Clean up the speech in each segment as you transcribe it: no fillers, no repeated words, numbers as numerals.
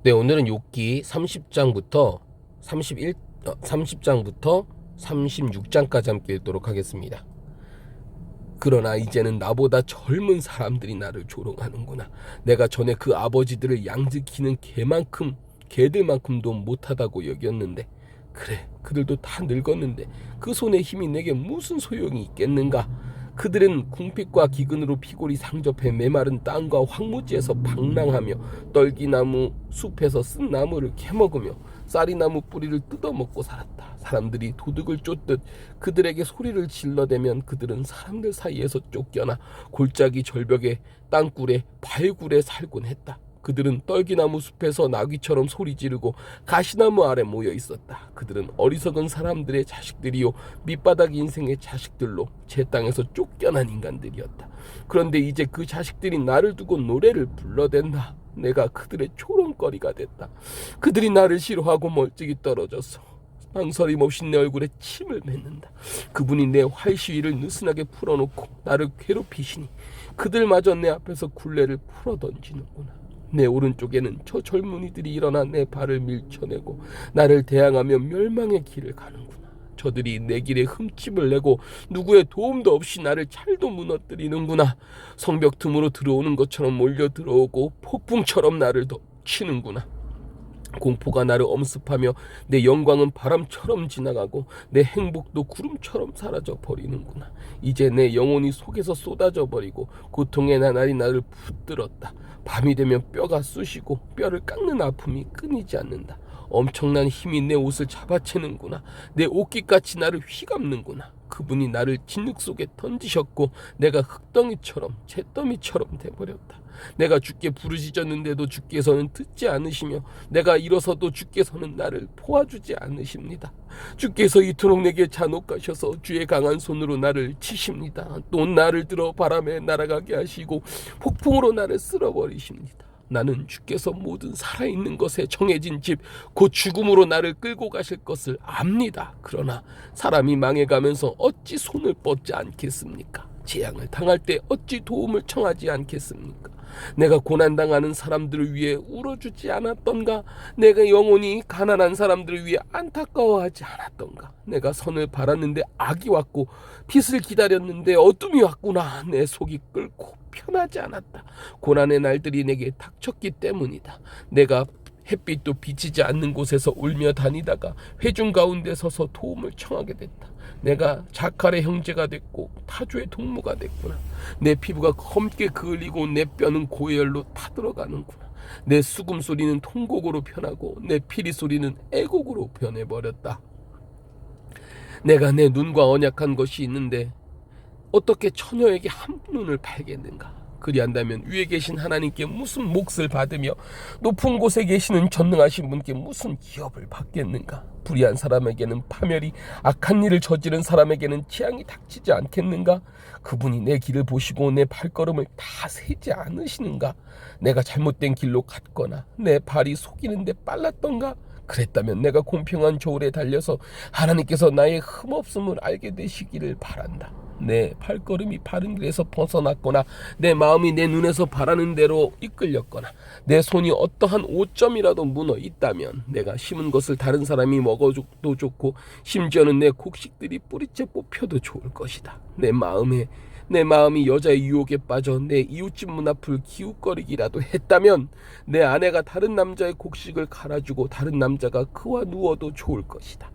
네, 오늘은 욥기 30장부터 36장까지 함께 읽도록 하겠습니다. 그러나 이제는 나보다 젊은 사람들이 나를 조롱하는구나. 내가 전에 그 아버지들을 양지키는 개들만큼도 못하다고 여겼는데, 그래, 그들도 다 늙었는데 그 손의 힘이 내게 무슨 소용이 있겠는가. 그들은 궁핍과 기근으로 피골이 상접해 메마른 땅과 황무지에서 방랑하며 떨기나무 숲에서 쓴 나무를 캐먹으며 쌀이나무 뿌리를 뜯어먹고 살았다. 사람들이 도둑을 쫓듯 그들에게 소리를 질러대면 그들은 사람들 사이에서 쫓겨나 골짜기 절벽에 땅굴에 발굴에 살곤 했다. 그들은 떨기나무 숲에서 나귀처럼 소리 지르고 가시나무 아래 모여 있었다. 그들은 어리석은 사람들의 자식들이요 밑바닥 인생의 자식들로 제 땅에서 쫓겨난 인간들이었다. 그런데 이제 그 자식들이 나를 두고 노래를 불러댄다. 내가 그들의 조롱거리가 됐다. 그들이 나를 싫어하고 멀찍이 떨어져서 망설임 없이 내 얼굴에 침을 뱉는다. 그분이 내 활시위를 느슨하게 풀어놓고 나를 괴롭히시니 그들마저 내 앞에서 굴레를 풀어던지는구나. 내 오른쪽에는 저 젊은이들이 일어나 내 발을 밀쳐내고 나를 대항하며 멸망의 길을 가는구나. 저들이 내 길에 흠집을 내고 누구의 도움도 없이 나를 찰도 무너뜨리는구나. 성벽 틈으로 들어오는 것처럼 몰려 들어오고 폭풍처럼 나를 덮치는구나. 공포가 나를 엄습하며 내 영광은 바람처럼 지나가고 내 행복도 구름처럼 사라져 버리는구나. 이제 내 영혼이 속에서 쏟아져 버리고 고통의 나날이 나를 붙들었다. 밤이 되면 뼈가 쑤시고 뼈를 깎는 아픔이 끊이지 않는다. 엄청난 힘이 내 옷을 잡아채는구나. 내 옷깃같이 나를 휘감는구나. 그분이 나를 진흙 속에 던지셨고 내가 흙덩이처럼 잿더미처럼 돼버렸다. 내가 주께 부르짖었는데도 주께서는 듣지 않으시며 내가 일어서도 주께서는 나를 도와주지 않으십니다. 주께서 이토록 내게 잔혹하셔서 주의 강한 손으로 나를 치십니다. 또 나를 들어 바람에 날아가게 하시고 폭풍으로 나를 쓸어버리십니다. 나는 주께서 모든 살아있는 것에 정해진 집 곧 죽음으로 나를 끌고 가실 것을 압니다. 그러나 사람이 망해가면서 어찌 손을 뻗지 않겠습니까? 재앙을 당할 때 어찌 도움을 청하지 않겠습니까? 내가 고난당하는 사람들을 위해 울어주지 않았던가? 내가 영원히 가난한 사람들을 위해 안타까워하지 않았던가? 내가 선을 바랐는데 악이 왔고 빛을 기다렸는데 어둠이 왔구나. 내 속이 끓고 편하지 않았다. 고난의 날들이 내게 닥쳤기 때문이다. 내가 햇빛도 비치지 않는 곳에서 울며 다니다가 회중 가운데 서서 도움을 청하게 됐다. 내가 자칼의 형제가 됐고 타조의 동무가 됐구나. 내 피부가 검게 그을리고 내 뼈는 고열로 타들어가는구나. 내 수금 소리는 통곡으로 변하고 내 피리 소리는 애곡으로 변해버렸다. 내가 내 눈과 언약한 것이 있는데 어떻게 처녀에게 한 눈을 팔겠는가? 그리한다면 위에 계신 하나님께 무슨 몫을 받으며 높은 곳에 계시는 전능하신 분께 무슨 기업을 받겠는가? 불의한 사람에게는 파멸이, 악한 일을 저지른 사람에게는 재앙이 닥치지 않겠는가? 그분이 내 길을 보시고 내 발걸음을 다 세지 않으시는가? 내가 잘못된 길로 갔거나 내 발이 속이는데 빨랐던가? 그랬다면 내가 공평한 조울에 달려서 하나님께서 나의 흠없음을 알게 되시기를 바란다. 내 발걸음이 바른 길에서 벗어났거나 내 마음이 내 눈에서 바라는 대로 이끌렸거나 내 손이 어떠한 오점이라도 무너 있다면 내가 심은 것을 다른 사람이 먹어도 좋고 심지어는 내 곡식들이 뿌리째 뽑혀도 좋을 것이다. 내 마음이 여자의 유혹에 빠져 내 이웃집 문 앞을 기웃거리기라도 했다면 내 아내가 다른 남자의 곡식을 갈아주고 다른 남자가 그와 누워도 좋을 것이다.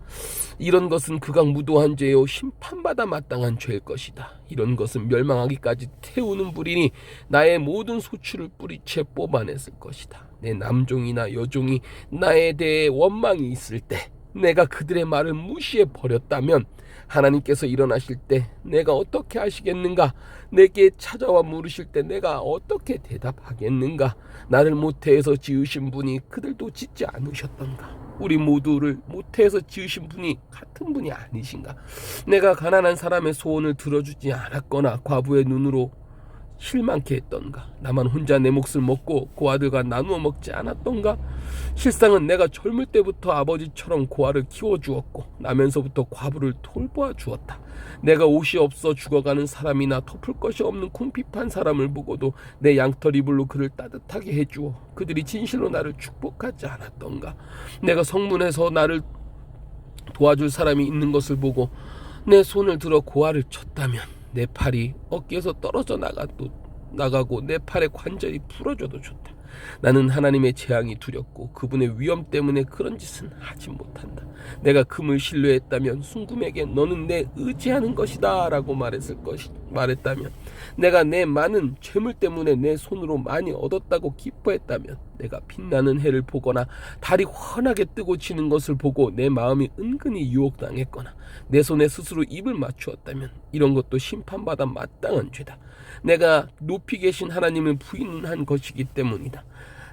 이런 것은 극악무도한 죄요 심판받아 마땅한 죄일 것이다. 이런 것은 멸망하기까지 태우는 불이니 나의 모든 소출을 뿌리채 뽑아냈을 것이다. 내 남종이나 여종이 나에 대해 원망이 있을 때 내가 그들의 말을 무시해 버렸다면 하나님께서 일어나실 때 내가 어떻게 하시겠는가? 내게 찾아와 물으실 때 내가 어떻게 대답하겠는가? 나를 모태에서 지으신 분이 그들도 짓지 않으셨던가? 우리 모두를 모태에서 지으신 분이 같은 분이 아니신가? 내가 가난한 사람의 소원을 들어주지 않았거나 과부의 눈으로 실망케 했던가? 나만 혼자 내 몫을 먹고 고아들과 나누어 먹지 않았던가? 실상은 내가 젊을 때부터 아버지처럼 고아를 키워주었고 나면서부터 과부를 돌보아 주었다. 내가 옷이 없어 죽어가는 사람이나 덮을 것이 없는 궁핍한 사람을 보고도 내 양털 이불로 그를 따뜻하게 해주어 그들이 진실로 나를 축복하지 않았던가? 내가 성문에서 나를 도와줄 사람이 있는 것을 보고 내 손을 들어 고아를 쳤다면 내 팔이 어깨에서 떨어져 나가고 내 팔의 관절이 부러져도 좋다. 나는 하나님의 재앙이 두렵고 그분의 위엄 때문에 그런 짓은 하지 못한다. 내가 금을 신뢰했다면 순금에게 너는 내 의지하는 것이다 라고 말했다면, 내가 내 많은 재물 때문에 내 손으로 많이 얻었다고 기뻐했다면, 내가 빛나는 해를 보거나 달이 환하게 뜨고 지는 것을 보고 내 마음이 은근히 유혹당했거나 내 손에 스스로 입을 맞추었다면 이런 것도 심판받아 마땅한 죄다. 내가 높이 계신 하나님을 부인한 것이기 때문이다.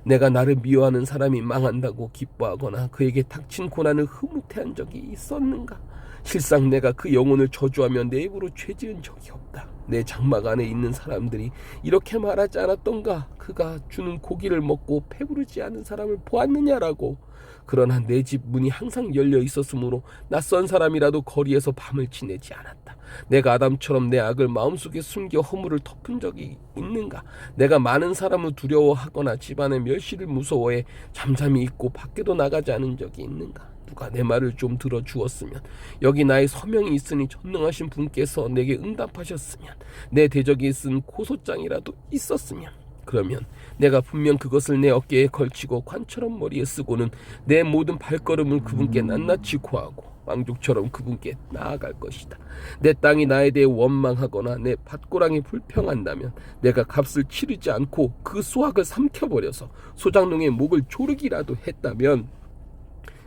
내가 나를 미워하는 사람이 망한다고 기뻐하거나 그에게 닥친 고난을 흐뭇해한 적이 있었는가? 실상 내가 그 영혼을 저주하며 내 입으로 죄지은 적이 없다. 내 장막 안에 있는 사람들이 이렇게 말하지 않았던가? 그가 주는 고기를 먹고 배부르지 않은 사람을 보았느냐라고. 그러나 내 집 문이 항상 열려 있었으므로 낯선 사람이라도 거리에서 밤을 지내지 않았다. 내가 아담처럼 내 악을 마음속에 숨겨 허물을 덮은 적이 있는가? 내가 많은 사람을 두려워하거나 집안의 멸시를 무서워해 잠잠히 있고 밖에도 나가지 않은 적이 있는가? 누가 내 말을 좀 들어주었으면, 여기 나의 서명이 있으니 전능하신 분께서 내게 응답하셨으면, 내 대적이 쓴 고소장이라도 있었으면, 그러면 내가 분명 그것을 내 어깨에 걸치고 관처럼 머리에 쓰고는 내 모든 발걸음을 그분께 낱낱이 고하고 왕족처럼 그분께 나아갈 것이다. 내 땅이 나에 대해 원망하거나 내 밭고랑이 불평한다면 내가 값을 치르지 않고 그 수확을 삼켜버려서 소장농의 목을 조르기라도 했다면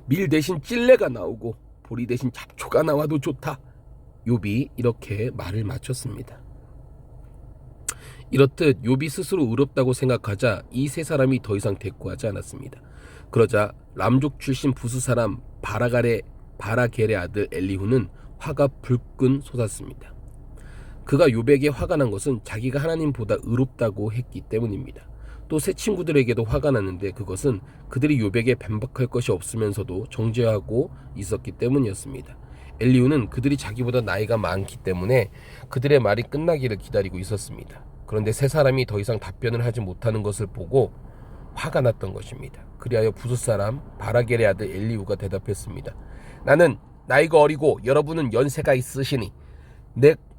밀 대신 찔레가 나오고 보리 대신 잡초가 나와도 좋다. 욥이 이렇게 말을 마쳤습니다. 이렇듯 욥이 스스로 의롭다고 생각하자 이 세 사람이 더 이상 대꾸하지 않았습니다. 그러자 람족 출신 부스 사람 바라겔의 아들 엘리후는 화가 불끈 솟았습니다. 그가 욥에게 화가 난 것은 자기가 하나님보다 의롭다고 했기 때문입니다. 또 세 친구들에게도 화가 났는데 그것은 그들이 욥에게 반박할 것이 없으면서도 정죄하고 있었기 때문이었습니다. 엘리후는 그들이 자기보다 나이가 많기 때문에 그들의 말이 끝나기를 기다리고 있었습니다. 그런데 세 사람이 더 이상 답변을 하지 못하는 것을 보고 화가 났던 것입니다. 그리하여 부스 사람 바라겔의 아들 엘리후가 대답했습니다. 나는 나이가 어리고 여러분은 연세가 있으시니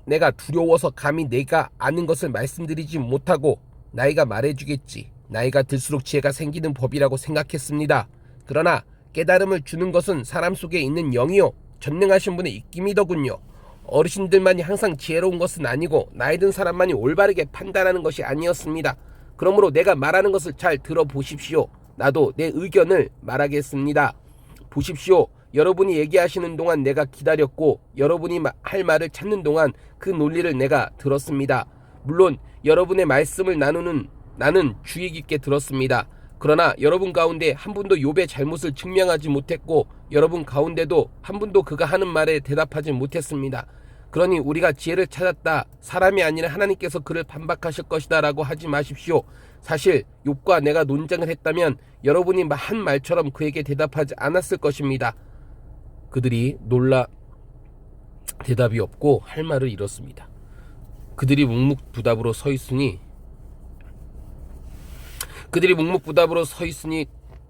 내가 두려워서 감히 내가 아는 것을 말씀드리지 못하고 나이가 말해주겠지. 나이가 들수록 지혜가 생기는 법이라고 생각했습니다. 그러나 깨달음을 주는 것은 사람 속에 있는 영이요 전능하신 분의 입김이더군요. 어르신들만이 항상 지혜로운 것은 아니고 나이 든 사람만이 올바르게 판단하는 것이 아니었습니다. 그러므로 내가 말하는 것을 잘 들어보십시오. 나도 내 의견을 말하겠습니다. 보십시오. 여러분이 얘기하시는 동안 내가 기다렸고 여러분이 할 말을 찾는 동안 그 논리를 내가 들었습니다. 물론 여러분의 말씀을 나는 주의 깊게 들었습니다. 그러나 여러분 가운데 한 분도 욥의 잘못을 증명하지 못했고 여러분 가운데도 한 분도 그가 하는 말에 대답하지 못했습니다. 그러니 우리가 지혜를 찾았다, 사람이 아니라 하나님께서 그를 반박하실 것이다 라고 하지 마십시오. 사실 욥과 내가 논쟁을 했다면 여러분이 한 말처럼 그에게 대답하지 않았을 것입니다. 그들이 놀라 대답이 없고 할 말을 잃었습니다. 그들이 묵묵부답으로 서 있으니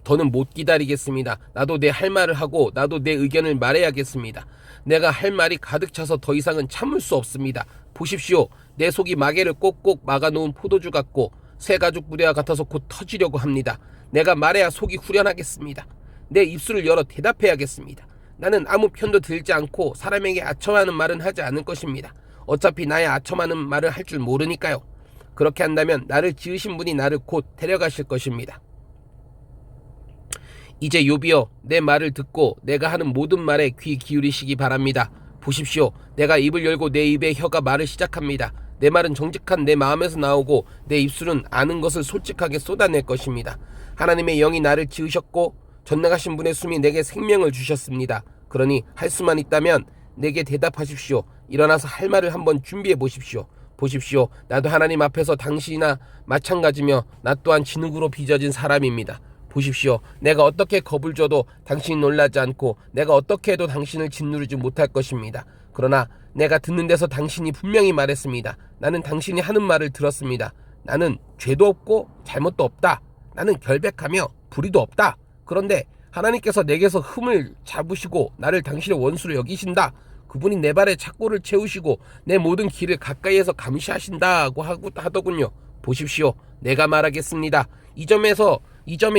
더는 못 기다리겠습니다. 나도 내 할 말을 하고 나도 내 의견을 말해야겠습니다. 내가 할 말이 가득 차서 더 이상은 참을 수 없습니다. 보십시오. 내 속이 마개를 꼭꼭 막아놓은 포도주 같고 새 가죽 부대와 같아서 곧 터지려고 합니다. 내가 말해야 속이 후련하겠습니다. 내 입술을 열어 대답해야겠습니다. 나는 아무 편도 들지 않고 사람에게 아첨하는 말은 하지 않을 것입니다. 어차피 나의 아첨하는 말을 할 줄 모르니까요. 그렇게 한다면 나를 지으신 분이 나를 곧 데려가실 것입니다. 이제 욥이여, 내 말을 듣고 내가 하는 모든 말에 귀 기울이시기 바랍니다. 보십시오. 내가 입을 열고 내 입의 혀가 말을 시작합니다. 내 말은 정직한 내 마음에서 나오고 내 입술은 아는 것을 솔직하게 쏟아낼 것입니다. 하나님의 영이 나를 지으셨고 전능하신 분의 숨이 내게 생명을 주셨습니다. 그러니 할 수만 있다면 내게 대답하십시오. 일어나서 할 말을 한번 준비해 보십시오. 보십시오. 나도 하나님 앞에서 당신이나 마찬가지며 나 또한 진흙으로 빚어진 사람입니다. 보십시오. 내가 어떻게 겁을 줘도 당신이 놀라지 않고 내가 어떻게 해도 당신을 짓누르지 못할 것입니다. 그러나 내가 듣는 데서 당신이 분명히 말했습니다. 나는 당신이 하는 말을 들었습니다. 나는 죄도 없고 잘못도 없다. 나는 결백하며 불의도 없다. 그런데 하나님께서 내게서 흠을 잡으시고 나를 당신의 원수로 여기신다. 그분이 내 발에 착고를 채우시고 내 모든 길을 가까이에서 감시하신다고 하더군요. 보십시오. 내가 말하겠습니다. 이 점에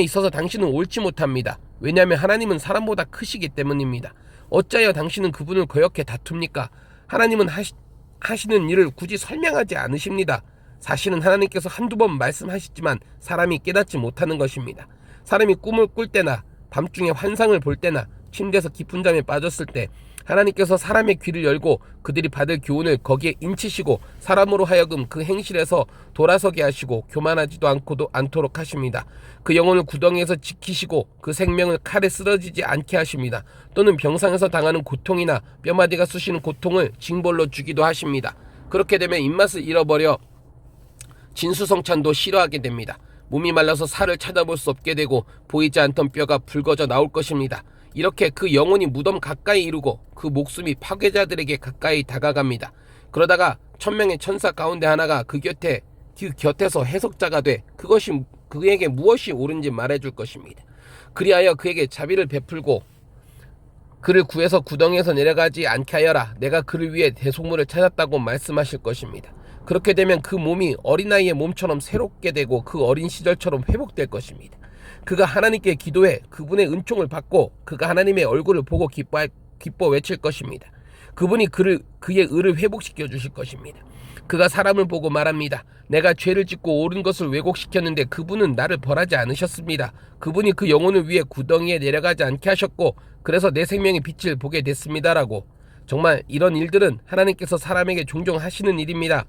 있어서 당신은 옳지 못합니다. 왜냐하면 하나님은 사람보다 크시기 때문입니다. 어찌하여 당신은 그분을 거역해 다툽니까? 하나님은 하시는 일을 굳이 설명하지 않으십니다. 사실은 하나님께서 한두 번 말씀하시지만 사람이 깨닫지 못하는 것입니다. 사람이 꿈을 꿀 때나 밤중에 환상을 볼 때나 침대에서 깊은 잠에 빠졌을 때 하나님께서 사람의 귀를 열고 그들이 받을 교훈을 거기에 인치시고 사람으로 하여금 그 행실에서 돌아서게 하시고 교만하지도 않도록 하십니다. 그 영혼을 구덩이에서 지키시고 그 생명을 칼에 쓰러지지 않게 하십니다. 또는 병상에서 당하는 고통이나 뼈마디가 쑤시는 고통을 징벌로 주기도 하십니다. 그렇게 되면 입맛을 잃어버려 진수성찬도 싫어하게 됩니다. 몸이 말라서 살을 찾아볼 수 없게 되고 보이지 않던 뼈가 붉어져 나올 것입니다. 이렇게 그 영혼이 무덤 가까이 이르고 그 목숨이 파괴자들에게 가까이 다가갑니다. 그러다가 1000명의 천사 가운데 하나가 그 곁에서 해석자가 돼 그것이 그에게 무엇이 옳은지 말해줄 것입니다. 그리하여 그에게 자비를 베풀고 그를 구해서 구덩이에서 내려가지 않게 하여라. 내가 그를 위해 대속물을 찾았다고 말씀하실 것입니다. 그렇게 되면 그 몸이 어린아이의 몸처럼 새롭게 되고 그 어린 시절처럼 회복될 것입니다. 그가 하나님께 기도해 그분의 은총을 받고 그가 하나님의 얼굴을 보고 기뻐 외칠 것입니다. 그분이 그의 의를 회복시켜 주실 것입니다. 그가 사람을 보고 말합니다. 내가 죄를 짓고 옳은 것을 왜곡시켰는데 그분은 나를 벌하지 않으셨습니다. 그분이 그 영혼을 위해 구덩이에 내려가지 않게 하셨고 그래서 내 생명의 빛을 보게 됐습니다라고. 정말 이런 일들은 하나님께서 사람에게 종종 하시는 일입니다.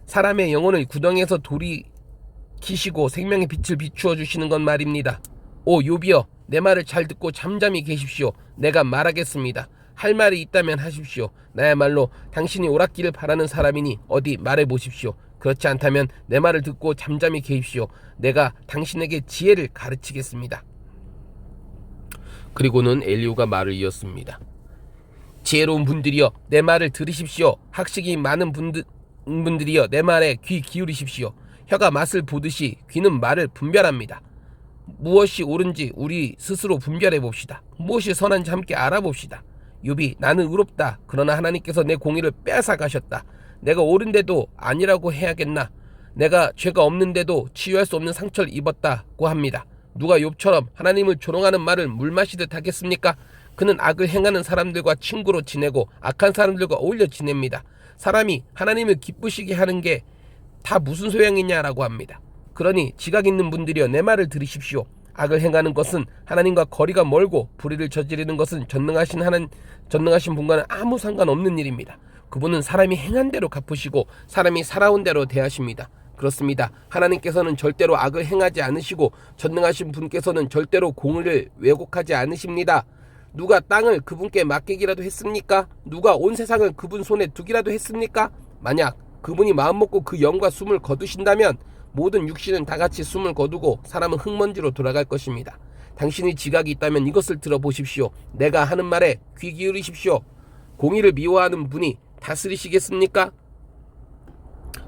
사람의 영혼을 구덩이에서 돌이키시고 생명의 빛을 비추어 주시는 건 말입니다. 오 욥이여, 내 말을 잘 듣고 잠잠히 계십시오. 내가 말하겠습니다. 할 말이 있다면 하십시오. 나야말로 당신이 옳았기를 바라는 사람이니 어디 말해보십시오. 그렇지 않다면 내 말을 듣고 잠잠히 계십시오. 내가 당신에게 지혜를 가르치겠습니다. 그리고는 엘리후가 말을 이었습니다. 지혜로운 분들이여, 내 말을 들으십시오. 학식이 많은 분들이여, 내 말에 귀 기울이십시오. 혀가 맛을 보듯이 귀는 말을 분별합니다. 무엇이 옳은지 우리 스스로 분별해 봅시다. 무엇이 선한지 함께 알아봅시다. 욥이 나는 의롭다. 그러나 하나님께서 내 공의를 빼앗아 가셨다. 내가 옳은데도 아니라고 해야겠나. 내가 죄가 없는데도 치유할 수 없는 상처를 입었다고 합니다. 누가 욥처럼 하나님을 조롱하는 말을 물마시듯 하겠습니까? 그는 악을 행하는 사람들과 친구로 지내고 악한 사람들과 어울려 지냅니다. 사람이 하나님을 기쁘시게 하는 게 다 무슨 소용이냐라고 합니다. 그러니 지각 있는 분들이여, 내 말을 들으십시오. 악을 행하는 것은 하나님과 거리가 멀고 불의를 저지르는 것은 전능하신 분과는 아무 상관없는 일입니다. 그분은 사람이 행한 대로 갚으시고 사람이 살아온 대로 대하십니다. 그렇습니다. 하나님께서는 절대로 악을 행하지 않으시고 전능하신 분께서는 절대로 공의를 왜곡하지 않으십니다. 누가 땅을 그분께 맡기기라도 했습니까? 누가 온 세상을 그분 손에 두기라도 했습니까? 만약 그분이 마음먹고 그 영과 숨을 거두신다면 모든 육신은 다 같이 숨을 거두고 사람은 흙먼지로 돌아갈 것입니다. 당신이 지각이 있다면 이것을 들어보십시오. 내가 하는 말에 귀 기울이십시오. 공의를 미워하는 분이 다스리시겠습니까?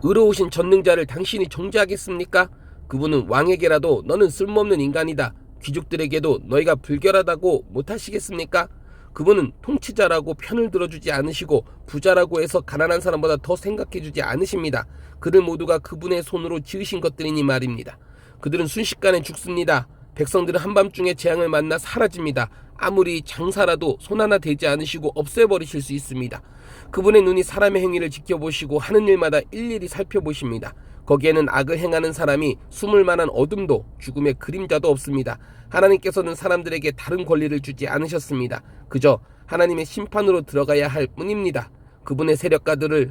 의로우신 전능자를 당신이 정죄하겠습니까? 그분은 왕에게라도 너는 쓸모없는 인간이다, 귀족들에게도 너희가 불결하다고 못하시겠습니까? 그분은 통치자라고 편을 들어주지 않으시고 부자라고 해서 가난한 사람보다 더 생각해주지 않으십니다. 그들 모두가 그분의 손으로 지으신 것들이니 말입니다. 그들은 순식간에 죽습니다. 백성들은 한밤중에 재앙을 만나 사라집니다. 아무리 장사라도 손 하나 대지 않으시고 없애버리실 수 있습니다. 그분의 눈이 사람의 행위를 지켜보시고 하는 일마다 일일이 살펴보십니다. 거기에는 악을 행하는 사람이 숨을 만한 어둠도 죽음의 그림자도 없습니다. 하나님께서는 사람들에게 다른 권리를 주지 않으셨습니다. 그저 하나님의 심판으로 들어가야 할 뿐입니다. 그분의 세력가들을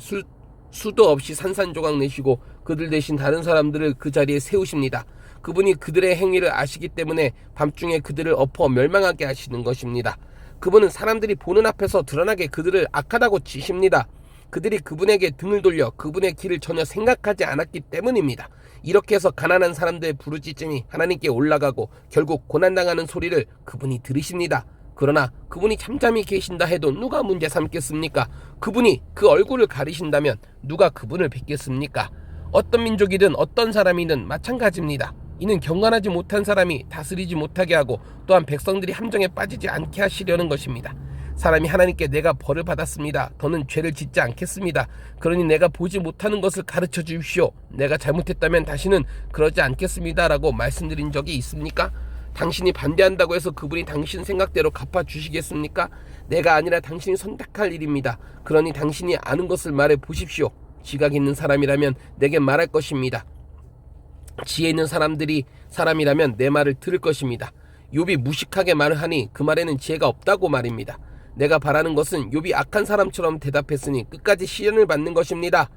수도 없이 산산조각 내시고 그들 대신 다른 사람들을 그 자리에 세우십니다. 그분이 그들의 행위를 아시기 때문에 밤중에 그들을 엎어 멸망하게 하시는 것입니다. 그분은 사람들이 보는 앞에서 드러나게 그들을 악하다고 치십니다. 그들이 그분에게 등을 돌려 그분의 길을 전혀 생각하지 않았기 때문입니다. 이렇게 해서 가난한 사람들의 부르짖음이 하나님께 올라가고 결국 고난당하는 소리를 그분이 들으십니다. 그러나 그분이 잠잠히 계신다 해도 누가 문제 삼겠습니까? 그분이 그 얼굴을 가리신다면 누가 그분을 뵙겠습니까? 어떤 민족이든 어떤 사람이든 마찬가지입니다. 이는 경건하지 못한 사람이 다스리지 못하게 하고 또한 백성들이 함정에 빠지지 않게 하시려는 것입니다. 사람이 하나님께 내가 벌을 받았습니다. 더는 죄를 짓지 않겠습니다. 그러니 내가 보지 못하는 것을 가르쳐 주십시오. 내가 잘못했다면 다시는 그러지 않겠습니다. 라고 말씀드린 적이 있습니까? 당신이 반대한다고 해서 그분이 당신 생각대로 갚아주시겠습니까? 내가 아니라 당신이 선택할 일입니다. 그러니 당신이 아는 것을 말해 보십시오. 지각 있는 사람이라면 내게 말할 것입니다. 지혜 있는 사람이라면 내 말을 들을 것입니다. 욥이 무식하게 말을 하니 그 말에는 지혜가 없다고 말입니다. 내가 바라는 것은 욥이 악한 사람처럼 대답했으니 끝까지 시련을 받는 것입니다.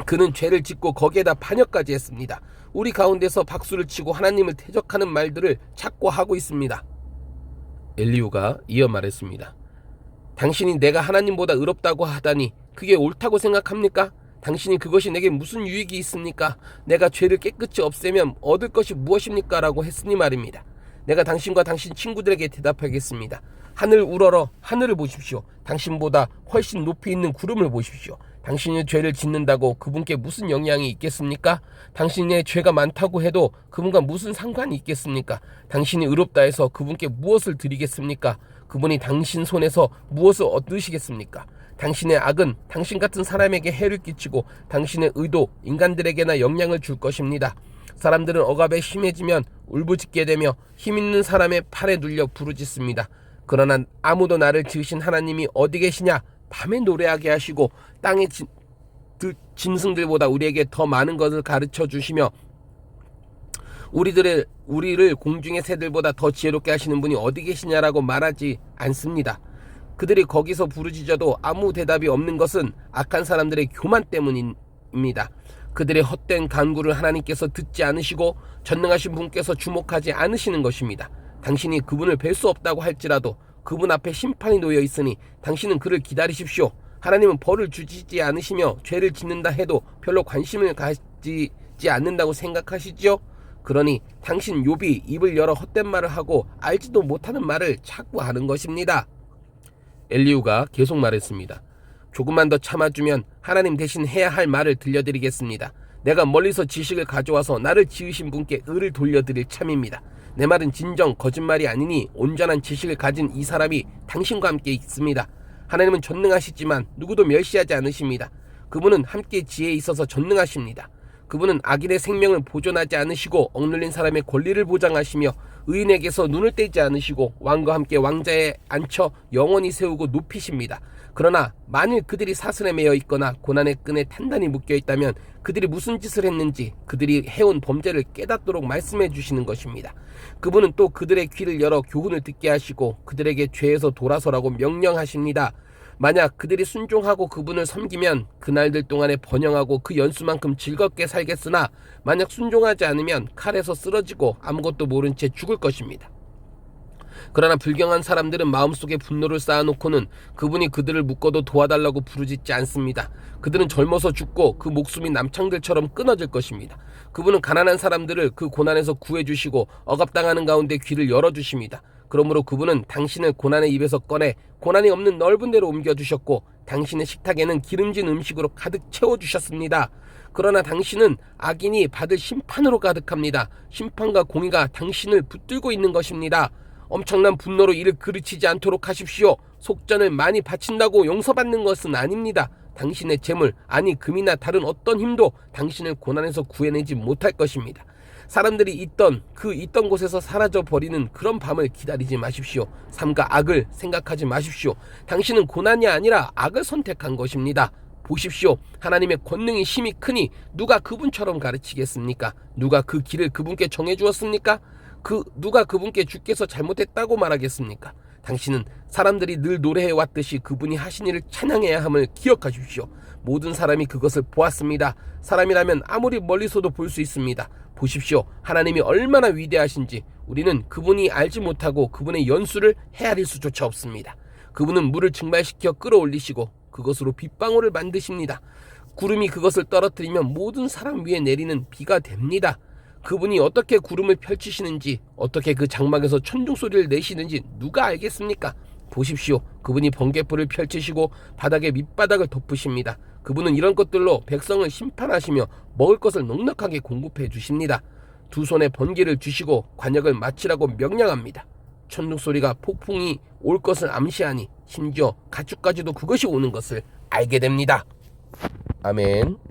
그는 죄를 짓고 거기에다 반역까지 했습니다. 우리 가운데서 박수를 치고 하나님을 대적하는 말들을 찾고 하고 있습니다. 엘리후가 이어 말했습니다. 당신이 내가 하나님보다 의롭다고 하다니 그게 옳다고 생각합니까? 당신이 그것이 내게 무슨 유익이 있습니까? 내가 죄를 깨끗이 없애면 얻을 것이 무엇입니까? 라고 했으니 말입니다. 내가 당신과 당신 친구들에게 대답하겠습니다. 하늘 우러러 하늘을 보십시오. 당신보다 훨씬 높이 있는 구름을 보십시오. 당신이 죄를 짓는다고 그분께 무슨 영향이 있겠습니까? 당신의 죄가 많다고 해도 그분과 무슨 상관이 있겠습니까? 당신이 의롭다 해서 그분께 무엇을 드리겠습니까? 그분이 당신 손에서 무엇을 얻으시겠습니까? 당신의 악은 당신 같은 사람에게 해를 끼치고 당신의 의도 인간들에게나 영향을 줄 것입니다. 사람들은 억압에 심해지면 울부짖게 되며 힘있는 사람의 팔에 눌려 부르짖습니다. 그러나 아무도 나를 지으신 하나님이 어디 계시냐? 밤에 노래하게 하시고 땅의 짐승들보다 우리에게 더 많은 것을 가르쳐 주시며 우리를 공중의 새들보다 더 지혜롭게 하시는 분이 어디 계시냐라고 말하지 않습니다. 그들이 거기서 부르짖어도 아무 대답이 없는 것은 악한 사람들의 교만 때문입니다. 그들의 헛된 간구를 하나님께서 듣지 않으시고 전능하신 분께서 주목하지 않으시는 것입니다. 당신이 그분을 뵐 수 없다고 할지라도 그분 앞에 심판이 놓여 있으니 당신은 그를 기다리십시오. 하나님은 벌을 주시지 않으시며 죄를 짓는다 해도 별로 관심을 가지지 않는다고 생각하시지요? 그러니 당신 욥이 입을 열어 헛된 말을 하고 알지도 못하는 말을 자꾸 하는 것입니다. 엘리후가 계속 말했습니다. 조금만 더 참아주면 하나님 대신 해야 할 말을 들려드리겠습니다. 내가 멀리서 지식을 가져와서 나를 지으신 분께 의를 돌려드릴 참입니다. 내 말은 진정 거짓말이 아니니 온전한 지식을 가진 이 사람이 당신과 함께 있습니다. 하나님은 전능하시지만 누구도 멸시하지 않으십니다. 그분은 함께 지혜에 있어서 전능하십니다. 그분은 악인의 생명을 보존하지 않으시고 억눌린 사람의 권리를 보장하시며 의인에게서 눈을 떼지 않으시고 왕과 함께 왕자에 앉혀 영원히 세우고 높이십니다. 그러나 만일 그들이 사슬에 매여 있거나 고난의 끈에 단단히 묶여 있다면 그들이 무슨 짓을 했는지 그들이 해온 범죄를 깨닫도록 말씀해 주시는 것입니다. 그분은 또 그들의 귀를 열어 교훈을 듣게 하시고 그들에게 죄에서 돌아서라고 명령하십니다. 만약 그들이 순종하고 그분을 섬기면 그날들 동안에 번영하고 그 연수만큼 즐겁게 살겠으나 만약 순종하지 않으면 칼에서 쓰러지고 아무것도 모른 채 죽을 것입니다. 그러나 불경한 사람들은 마음속에 분노를 쌓아놓고는 그분이 그들을 묶어도 도와달라고 부르짖지 않습니다. 그들은 젊어서 죽고 그 목숨이 남창들처럼 끊어질 것입니다. 그분은 가난한 사람들을 그 고난에서 구해주시고 억압당하는 가운데 귀를 열어주십니다. 그러므로 그분은 당신을 고난의 입에서 꺼내 고난이 없는 넓은 데로 옮겨주셨고 당신의 식탁에는 기름진 음식으로 가득 채워주셨습니다. 그러나 당신은 악인이 받을 심판으로 가득합니다. 심판과 공의가 당신을 붙들고 있는 것입니다. 엄청난 분노로 이를 그르치지 않도록 하십시오. 속전을 많이 바친다고 용서받는 것은 아닙니다. 당신의 재물, 아니 금이나 다른 어떤 힘도 당신을 고난에서 구해내지 못할 것입니다. 사람들이 있던 곳에서 사라져버리는 그런 밤을 기다리지 마십시오. 삶과 악을 생각하지 마십시오. 당신은 고난이 아니라 악을 선택한 것입니다. 보십시오. 하나님의 권능이 심히 크니 누가 그분처럼 가르치겠습니까? 누가 그 길을 그분께 정해주었습니까? 누가 그분께 주께서 잘못했다고 말하겠습니까? 당신은 사람들이 늘 노래해왔듯이 그분이 하신 일을 찬양해야 함을 기억하십시오. 모든 사람이 그것을 보았습니다. 사람이라면 아무리 멀리서도 볼 수 있습니다. 보십시오. 하나님이 얼마나 위대하신지. 우리는 그분이 알지 못하고 그분의 연수를 헤아릴 수조차 없습니다. 그분은 물을 증발시켜 끌어올리시고 그것으로 빗방울을 만드십니다. 구름이 그것을 떨어뜨리면 모든 사람 위에 내리는 비가 됩니다. 그분이 어떻게 구름을 펼치시는지, 어떻게 그 장막에서 천둥 소리를 내시는지 누가 알겠습니까? 보십시오. 그분이 번개불을 펼치시고 바닥에 밑바닥을 덮으십니다. 그분은 이런 것들로 백성을 심판하시며 먹을 것을 넉넉하게 공급해 주십니다. 두 손에 번개를 주시고 관역을 마치라고 명령합니다. 천둥 소리가 폭풍이 올 것을 암시하니 심지어 가축까지도 그것이 오는 것을 알게 됩니다. 아멘.